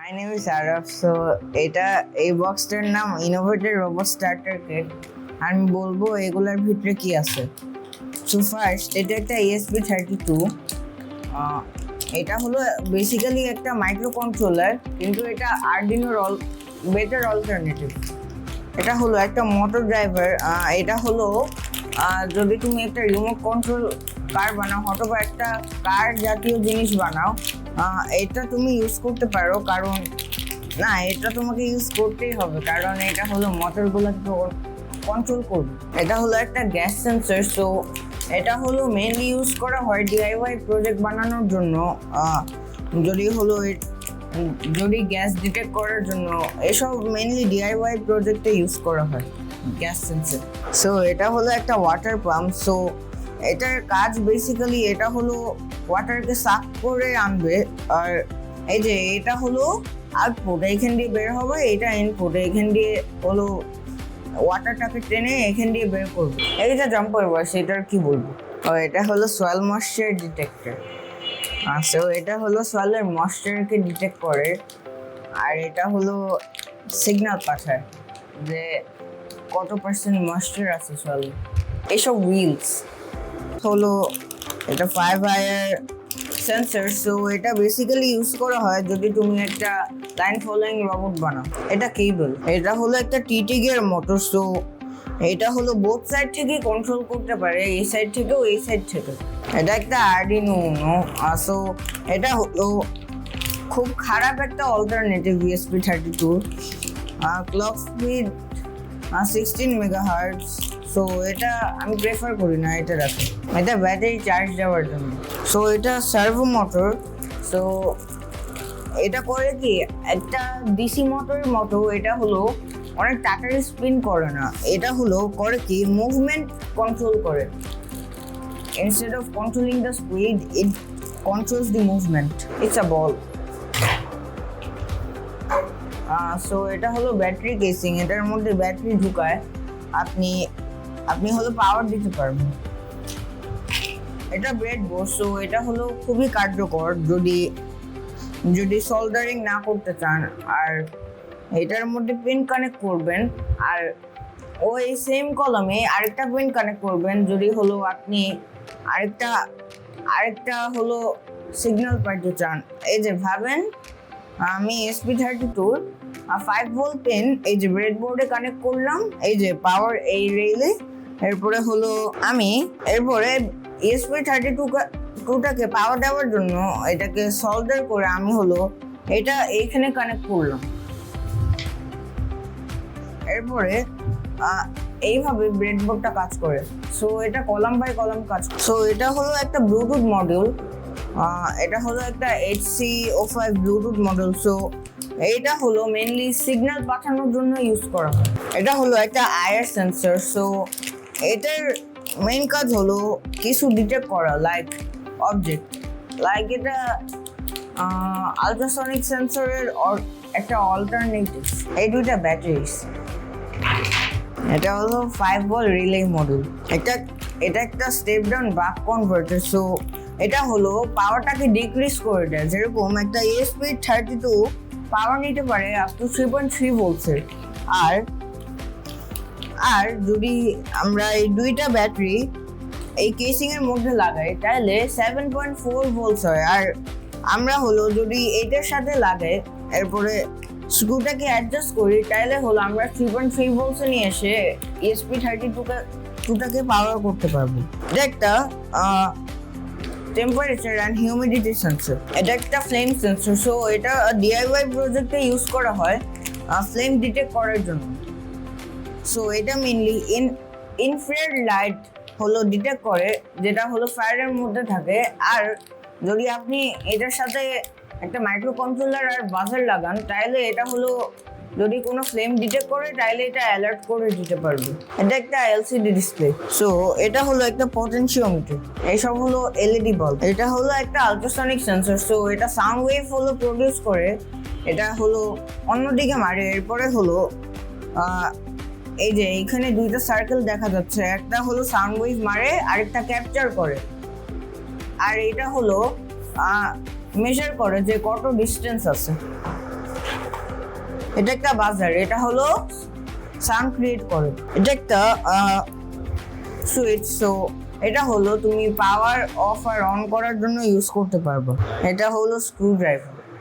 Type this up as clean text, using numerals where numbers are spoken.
My name is Araf. So এই বক্সটার নাম Innovator Robot Starter Kit। আমি বলবো এগুলার ভিতরে কি আছে। সো ফার্স্ট এটা একটা ESP32। এটা হলো বেসিক্যালি একটা মাইক্রো কন্ট্রোলার, কিন্তু এটা Arduino বেটার অল্টারনেটিভ। এটা হলো একটা মোটর ড্রাইভার। এটা হলো যদি তুমি একটা রিমোট কন্ট্রোল কার বানাও অথবা একটা কার জাতীয় জিনিস বানাও, এটা তুমি ইউজ করতে পারো, কারণ না এটা তোমাকে ইউজ করতেই হবে, কারণ এটা হলো মোটরগুলোকে কন্ট্রোল করবে। এটা হলো একটা গ্যাস সেন্সর। সো এটা হলো মেইনলি ইউজ করা হয় DIY প্রজেক্ট বানানোর জন্য। যদি গ্যাস ডিটেক্ট করার জন্য, এসব মেইনলি DIY প্রজেক্টে ইউজ করা হয় গ্যাস সেন্সর। সো এটা হলো একটা ওয়াটার পাম্প। সো এটার কাজ বেসিক্যালি এটা হলো ওয়াটারকে সাক করে আনবে, আর এই যে এটা হলো আউটপুট, এইখান দিয়ে বের হবে, এটা ইনপুট, এইখান দিয়ে হলো ওয়াটারটাকে টেনে এখান দিয়ে বের করবে। এইটা জাম্প করবো, সেটার কি বলবো। এটা হলো সয়েল ময়েশ্চার ডিটেক্টর। সো এটা হলো সয়েলের ময়েশ্চারকে ডিটেক্ট করে, আর এটা হলো সিগন্যাল পাঠায় যে কত পার্সেন্ট ময়েশ্চার আছে সয়েলে। এইসব হুইলস হলো এটা 5 ওয়্যার সেন্সর। সো এটা বেসিক্যালি ইউজ করা হয় যদি তুমি একটা লাইন ফলোয়িং রোবট বানাও। এটা কেবল, এটা হলো একটা TT গিয়ার মোটর। সো এটা হলো বোথ সাইড থেকে কন্ট্রোল করতে পারে, এই সাইড থেকেও এই সাইড থেকে। এটা একটা Arduino। সো এটা হলো খুব খারাপ একটা alternative ESP32। Clock speed 16 megahertz. So এটা আমি প্রেফার করি না এটা রাখি, এটা ব্যাটারি চার্জ দেওয়ার জন্য। সো এটা সার্ভো মোটর। সো এটা করে কি, একটা DC মোটরের মতো এটা হলো অনেক তাড়াতাড়ি স্পিন করে না, এটা হলো করে কি মুভমেন্ট কন্ট্রোল করে। Instead of controlling the speed, it controls the movement. It's a ball. So এটা হলো ব্যাটারি কেসিং, এটার মধ্যে ব্যাটারি ঢুকায় আপনি হলো পাওয়ার দিতে পারবেন। এটা ব্রেডবোর্ড। সো এটা হলো খুবই কার্যকর যদি সোল্ডারিং না করতে চান, আর এটার মধ্যে পিন কানেক্ট করবেন, আর ওই সেম কলমে আরেকটা পিন কানেক্ট করবেন যদি হলো আপনি আরেকটা হলো সিগন্যাল পাইতে চান। এই যে ভাবেন, আমি ESP32 5 ভোল্ট পিন এই যে ব্রেডবোর্ডে কানেক্ট করলাম, এই যে পাওয়ার এই রেইলে। এরপরে হলো এরপরে ESP32টাকে পাওয়ার দেওয়ার জন্য এটাকে সোল্ডার করে আমি হলো এটা এইখানে কানেক্ট করলাম। এরপরে এইভাবে ব্রেডবোর্ডটা কাজ করে। সো এটা কলাম বাই কলাম কাজ করে। সো এটা হলো একটা ব্লুটুথ মডিউল। এটা হলো একটা HC05 ব্লুটুথ মডিউল। সো এইটা হলো মেইনলি সিগন্যাল পাঠানোর জন্য ইউজ করা হয়। এটা হলো একটা আয়ার সেন্সর। সো এটার মেইন কাজ হলো কিছু ডিটেক্ট করা, লাইক অবজেক্ট, লাইক এটা আলট্রাসনিক সেন্সরের একটা অল্টারনেটিভ। এই দুইটা ব্যাটারিজ। এটা হলো 5 ভোল্ট রিলে মডিউল। এটা একটা স্টেপ ডাউন বাক কনভার্টার। সো এটা হলো পাওয়ারটাকে ডিক্রিজ করে দেয়। যেরকম একটা ESP32 পাওয়ার নিতে পারে আপ টু 3.3 ভোল্টসের, আর যদি আমরা এই দুইটা ব্যাটারি এই কেসিং এর মধ্যে লাগাই তাহলে 7.4 ভোল্টস হয়। আর আমরা হলো যদি এইটার সাথে লাগাই, এরপরে স্ক্রুটাকে অ্যাডজাস্ট করি, তাহলে হলো আমরা 3.3 ভোল্টসে নিয়ে এসে ESP32টাকে পাওয়ার করতে পারবো। এটা একটা টেম্পারেচার অ্যান্ড হিউমিডিটি সেন্সর। এটা একটা ফ্লেম সেন্সর। সো এটা DIY প্রজেক্টে ইউজ করা হয় ফ্লেম ডিটেক্ট করার জন্য। সো এটা মেইনলি ইনফ্রারেড লাইট হলো ডিটেক্ট করে, যেটা হলো ফায়ারের মধ্যে থাকে। আর যদি আপনি এটার সাথে একটা মাইক্রো কন্ট্রোলার আর বাজার লাগান, তাহলে এটা হলো যদি কোনো ফ্লেম ডিটেক্ট করে তাহলে এটা অ্যালার্ট করে দিতে পারবে। এটা একটা LCD ডিসপ্লে। সো এটা হলো একটা পটেনশিওমিটার। এইসব হলো LED বাল্ব। এটা হলো একটা আলট্রাসনিক সেন্সর। সো এটা সাউন্ড ওয়েভ হলো প্রডিউস করে, এটা হলো অন্যদিকে মারে। এরপরে হলো এই যে এইখানে দুইটা সার্কেল দেখা যাচ্ছে, একটা হলো সাউন্ড ওয়েভ মারে, আরেকটা ক্যাপচার করে, আর এটা হলো মেজার করে যে কত ডিস্টেন্স আছে। এটা একটা বাজার, এটা হলো সাউন্ড ক্রিয়েট করে। এটা একটা সুইচ, সো এটা হলো তুমি পাওয়ার অফ আর অন করার জন্য ইউজ করতে পারবে। এটা হলো স্ক্রু ড্রাইভার।